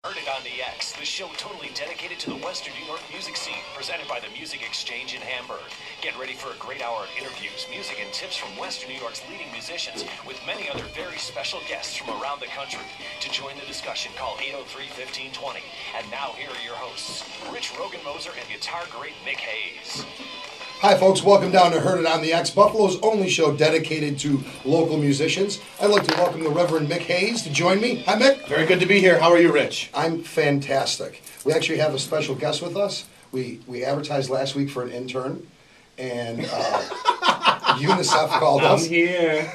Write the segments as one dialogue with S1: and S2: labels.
S1: Heard it on the X, the show totally dedicated to the Western New York music scene, presented by the Music Exchange in Hamburg. Get ready for a great hour of interviews, music, and tips from Western New York's leading musicians, with many other very special guests from around the country. To join the discussion, call 803-1520. And now here are your hosts, Rich Rogan-Moser and guitar great Mick Hayes.
S2: Hi folks, welcome down to Heard It on the X, Buffalo's only show dedicated to local musicians. I'd like to welcome the Reverend Mick Hayes to join me. Hi Mick.
S3: Very good to be here. How are you, Rich?
S2: I'm fantastic. We actually have a special guest with us. We advertised last week for an intern, and UNICEF called us.
S4: I'm here.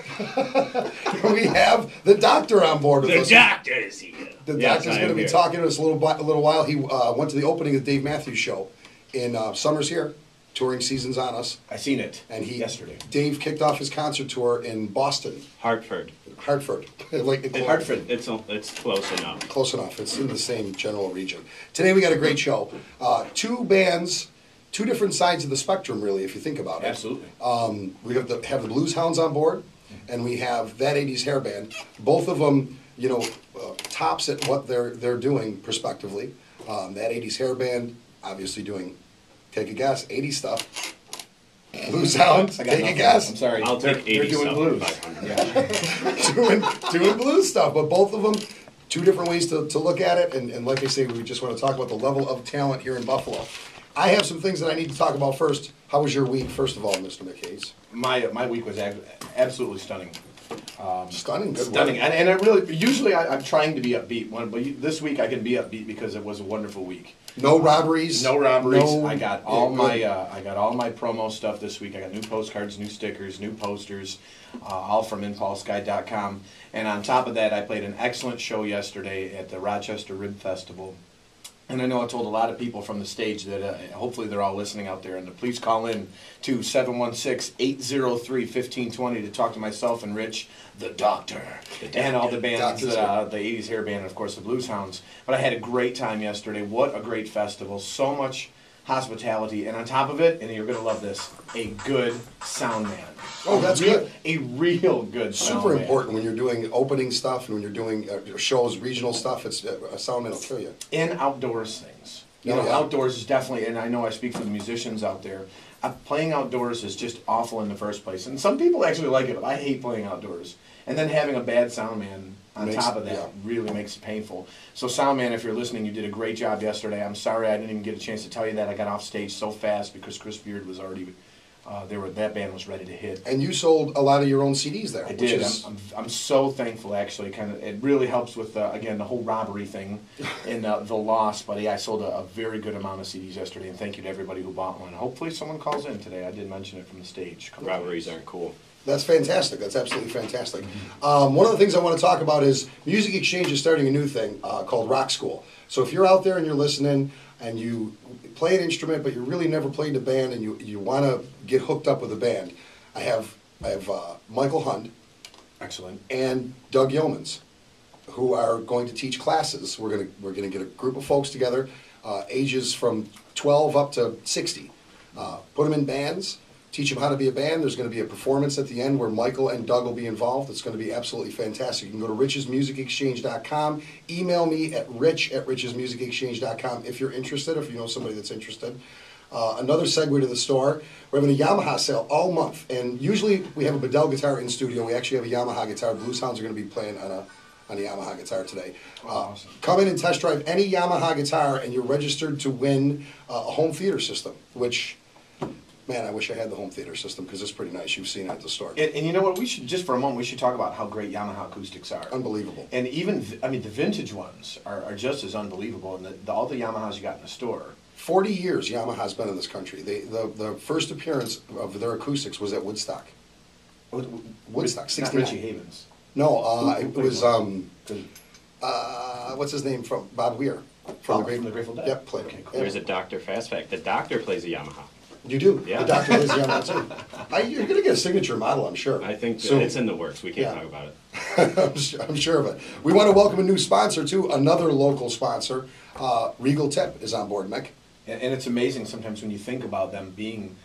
S2: We have the doctor on board with us.
S4: The doctor is here.
S2: The doctor's going to be talking to us a little while. He went to the opening of the Dave Matthews Show in Summer's Here. Touring season's on us.
S3: I seen it.
S2: And
S3: yesterday.
S2: Dave kicked off his concert tour in Boston.
S4: Hartford.
S2: In
S3: Hartford.
S4: It's close enough.
S2: Close enough. It's in the same general region. Today we got a great show. Two bands, two different sides of the spectrum, really, if you think about it.
S3: Absolutely.
S2: We have the Blues Hounds on board, and we have That 80s Hair Band. Both of them, tops at what they're doing, prospectively. That 80s Hair Band, obviously doing, take a guess, 80s stuff. Blues Hounds, take a guess.
S3: I'm sorry.
S4: I'll take 80
S3: They're doing
S4: stuff
S3: blues.
S2: Yeah. doing blues stuff, but both of them, two different ways to look at it, and like I say, we just want to talk about the level of talent here in Buffalo. I have some things that I need to talk about first. How was your week, first of all, Mr. Mick Hayes?
S3: My week was absolutely stunning.
S2: Stunning, good
S3: Stunning,
S2: work.
S3: and I really, usually I'm trying to be upbeat, but this week I can be upbeat because it was a wonderful week.
S2: No robberies.
S3: No robberies. I got all my promo stuff this week. I got new postcards, new stickers, new posters, all from ImpulseGuide.com. And on top of that, I played an excellent show yesterday at the Rochester Rib Festival. And I know I told a lot of people from the stage that hopefully they're all listening out there. And please call in to 716-803-1520 to talk to myself and Rich, the Doctor, and all the bands, the 80s Hair Band, and of course the Blues Hounds. But I had a great time yesterday. What a great festival. So much hospitality. And on top of it, and you're going to love this, a good sound man.
S2: Oh, that's good.
S3: A real good sound
S2: Super
S3: man.
S2: important when you're doing opening stuff and when you're doing shows, regional stuff. It's a sound man will kill you.
S3: And outdoors things.
S2: Yeah.
S3: Outdoors is definitely, and I know I speak for the musicians out there, playing outdoors is just awful in the first place. And some people actually like it, but I hate playing outdoors. And then having a bad sound man on top of that really makes it painful. So sound man, if you're listening, you did a great job yesterday. I'm sorry I didn't even get a chance to tell you that. I got off stage so fast because Chris Beard was already... that band was ready to hit.
S2: And you sold a lot of your own CDs there.
S3: I did. I'm so thankful, actually. It really helps with, again, the whole robbery thing and the loss. But yeah, I sold a very good amount of CDs yesterday, and thank you to everybody who bought one. Hopefully someone calls in today. I did mention it from the stage.
S4: Robberies aren't cool.
S2: That's fantastic. That's absolutely fantastic. One of the things I want to talk about is Music Exchange is starting a new thing called Rock School. So if you're out there and you're listening and you play an instrument but you really never played in a band and you want to get hooked up with a band, I have Michael Hund,
S3: excellent,
S2: and Doug Yeomans, who are going to teach classes. We're gonna get a group of folks together, ages from 12 up to 60. Put them in bands. Teach them how to be a band. There's going to be a performance at the end where Michael and Doug will be involved. It's going to be absolutely fantastic. You can go to richesmusicexchange.com. Email me at rich@richesmusicexchange.com if you're interested, if you know somebody that's interested. Another segue to the store. We're having a Yamaha sale all month. And usually we have a Bedell guitar in studio. We actually have a Yamaha guitar. Blues Hounds are going to be playing on a Yamaha guitar today.
S3: Awesome.
S2: Come in and test drive any Yamaha guitar and you're registered to win a home theater system, which... Man, I wish I had the home theater system because it's pretty nice. You've seen it at the store.
S3: And you know what? We should, just for a moment, we should talk about how great Yamaha acoustics are.
S2: Unbelievable.
S3: And even, the vintage ones are just as unbelievable. And all the Yamahas you got in the store.
S2: 40 years Yamaha's been in this country. The first appearance of their acoustics was at Woodstock. Woodstock, 69.
S3: Not Richie Havens.
S2: No, it was, what's his name from Bob Weir.
S3: From the Grateful Dead.
S2: Yep, played.
S3: Okay, cool.
S4: There's a Dr. Fastback. The Doctor plays a Yamaha.
S2: You do?
S4: Yeah.
S2: The Doctor is Yamaha too. You're going to get a signature model, I'm sure.
S4: I think
S2: soon.
S4: it's in the works. We can't talk about it.
S2: I'm sure of it. We want to welcome a new sponsor too, another local sponsor. Regal Tip is on board, Mick.
S3: And it's amazing sometimes when you think about them being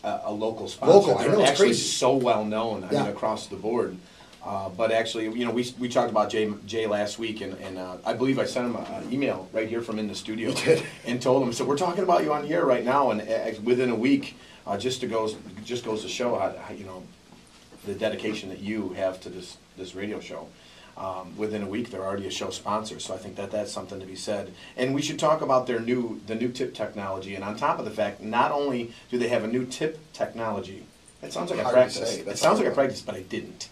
S3: a local sponsor.
S2: Local, I know,
S3: They're
S2: it's
S3: actually
S2: crazy.
S3: so well known, I mean, across the board. But actually, we talked about Jay last week, and I believe I sent him an email right here from in the studio and told him, so we're talking about you on here right now, and within a week, just goes to show how the dedication that you have to this radio show. Within a week, they're already a show sponsor, so I think that's something to be said. And we should talk about the new tip technology. And on top of the fact, not only do they have a new tip technology, it sounds like a practice. It sounds like a practice, but I didn't.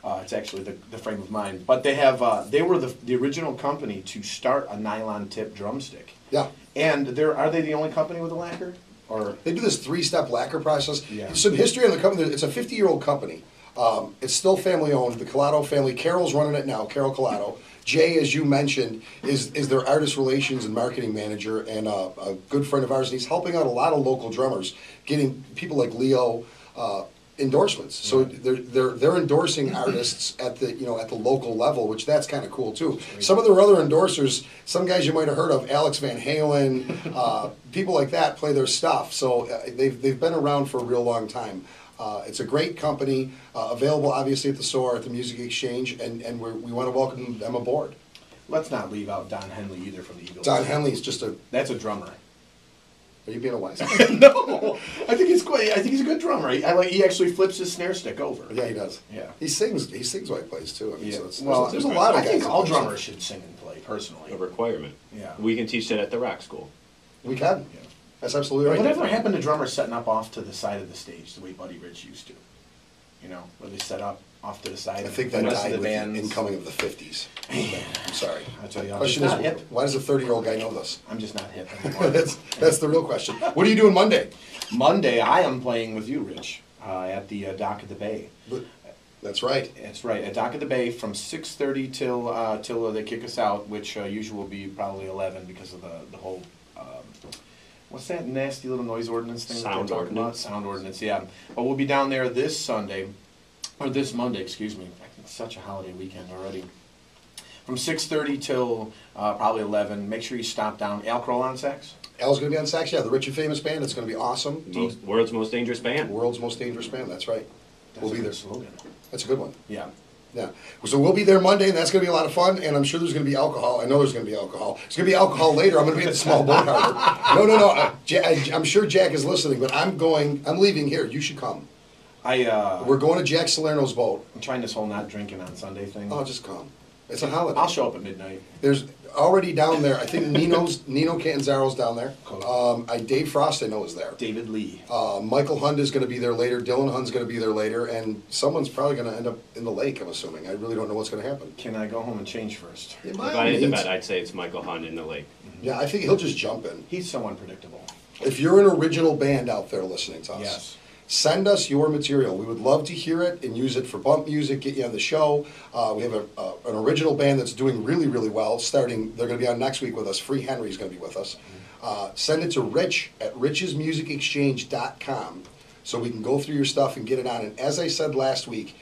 S3: It's actually the frame of mind. But they were the original company to start a nylon tip drumstick.
S2: Yeah.
S3: And are they the only company with a lacquer? Or
S2: they do this 3-step lacquer process.
S3: Yeah.
S2: Some history on the company. It's a 50-year-old company. It's still family owned. The Collado family. Carol's running it now. Carol Collado. Jay, as you mentioned, is their artist relations and marketing manager, and a good friend of ours. And he's helping out a lot of local drummers, getting people like Leo endorsements. So they're endorsing artists at the local level, which that's kind of cool too. Some of their other endorsers, some guys you might have heard of, Alex Van Halen, people like that play their stuff. So they've been around for a real long time. It's a great company, available obviously at the store, at the Music Exchange, and we want to welcome them aboard.
S3: Let's not leave out Don Henley either from the Eagles.
S2: Don Henley's
S3: that's a drummer.
S2: Are you being a wise?
S3: No, I think he's a good drummer. He actually flips his snare stick over.
S2: Yeah, he does.
S3: Yeah,
S2: he sings while he plays too. I mean,
S3: yeah.
S2: so there's a lot of guys.
S3: I think all drummers should sing and play. Personally,
S4: A requirement.
S3: Yeah.
S4: We can teach that at the rock school.
S2: We can.
S3: Yeah.
S2: That's absolutely right.
S3: Whatever happened to drummers setting up off to the side of the stage the way Buddy Rich used to? Where they set up off to the side.
S2: I think that
S3: the rest
S2: died
S3: of
S2: with the
S3: bands.
S2: incoming of the 50s. I'm sorry.
S3: I tell you,
S2: Question is, why does a 30-year-old guy know this?
S3: I'm just not hip anymore.
S2: that's the real question. What are you doing Monday?
S3: Monday, I am playing with you, Rich, at the Dock at the Bay.
S2: That's right.
S3: That's right, at Dock at the Bay from 6:30 till they kick us out, which usually will be probably 11 because of the whole. What's that nasty little noise ordinance thing?
S4: Sound ordinance.
S3: Sound ordinance, yeah. But we'll be down there this Monday, excuse me. It's such a holiday weekend already. From 6:30 till probably 11. Make sure you stop down. Al Kroll on sax?
S2: Al's going to be on sax, yeah. The Rich and Famous Band. It's going to be awesome.
S4: World's most dangerous band.
S2: World's most dangerous band, that's right. We'll be there.
S3: Slogan.
S2: That's a good one.
S3: Yeah.
S2: Yeah. So we'll be there Monday, and that's going to be a lot of fun, and I'm sure there's going to be alcohol. I know there's going to be alcohol. There's going to be alcohol later. I'm going to be at the Small Boat Harbor. No. I'm sure Jack is listening, but I'm leaving here. You should come. We're going to Jack Salerno's boat.
S3: I'm trying this whole not drinking on Sunday thing.
S2: Oh, just come. It's a holiday.
S3: I'll show up at midnight.
S2: There's already down there, I think Nino Catanzaro's down there.
S3: Cool.
S2: Dave Frost, I know, is there.
S3: David Lee.
S2: Michael Hund is going to be there later. Dylan Hund's going to be there later. And someone's probably going to end up in the lake, I'm assuming. I really don't know what's going to happen.
S3: Can I go home and change first?
S2: Yeah,
S4: If I had to bet, I'd say it's Michael Hunt in the lake.
S2: Yeah, I think he'll just jump in.
S3: He's so unpredictable.
S2: If you're an original band out there listening to us,
S3: Yes.
S2: send us your material. We would love to hear it and use it for bump music, get you on the show. We have an original band that's doing really, really well. They're going to be on next week with us. Free Henry's going to be with us. Send it to Rich at richesmusicexchange.com so we can go through your stuff and get it on. And as I said last week,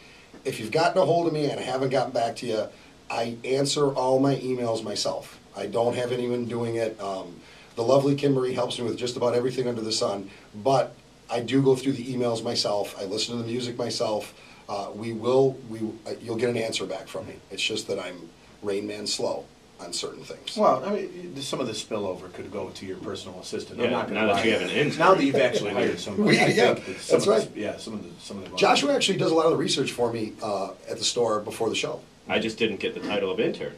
S2: if you've gotten a hold of me and I haven't gotten back to you, I answer all my emails myself. I don't have anyone doing it. The lovely Kimberly helps me with just about everything under the sun, but I do go through the emails myself. I listen to the music myself. You'll get an answer back from me. It's just that I'm Rain Man slow on certain things.
S3: Well, I mean, some of the spillover could go to your personal assistant. I'm
S4: Yeah,
S3: not going
S4: now
S3: to
S4: that you have an intern.
S3: Now that you've actually hired somebody, I
S2: Yeah,
S3: think that
S2: that's right.
S3: Some of the
S2: Joshua actually does a lot of the research for me at the store before the show.
S4: I just didn't get the title of intern.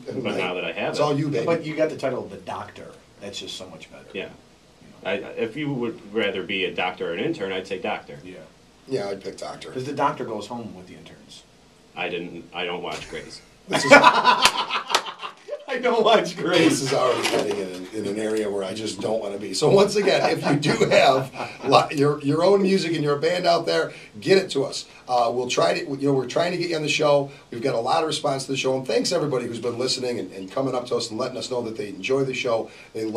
S4: But now that I have
S2: It's
S4: it.
S2: all you, baby.
S3: But you got the title of the doctor. That's just so much better.
S4: Yeah. If you would rather be a doctor or an intern, I'd say doctor.
S3: Yeah.
S2: Yeah, I'd pick doctor.
S3: Because the doctor goes home with the interns.
S4: I don't watch Grey's.
S3: I don't watch
S2: This is already heading in an area where I just don't want to be. So once again, if you do have your own music and you're a band out there, get it to us. We'll try to. We're trying to get you on the show. We've got a lot of response to the show, and thanks everybody who's been listening and coming up to us and letting us know that they enjoy the show. They like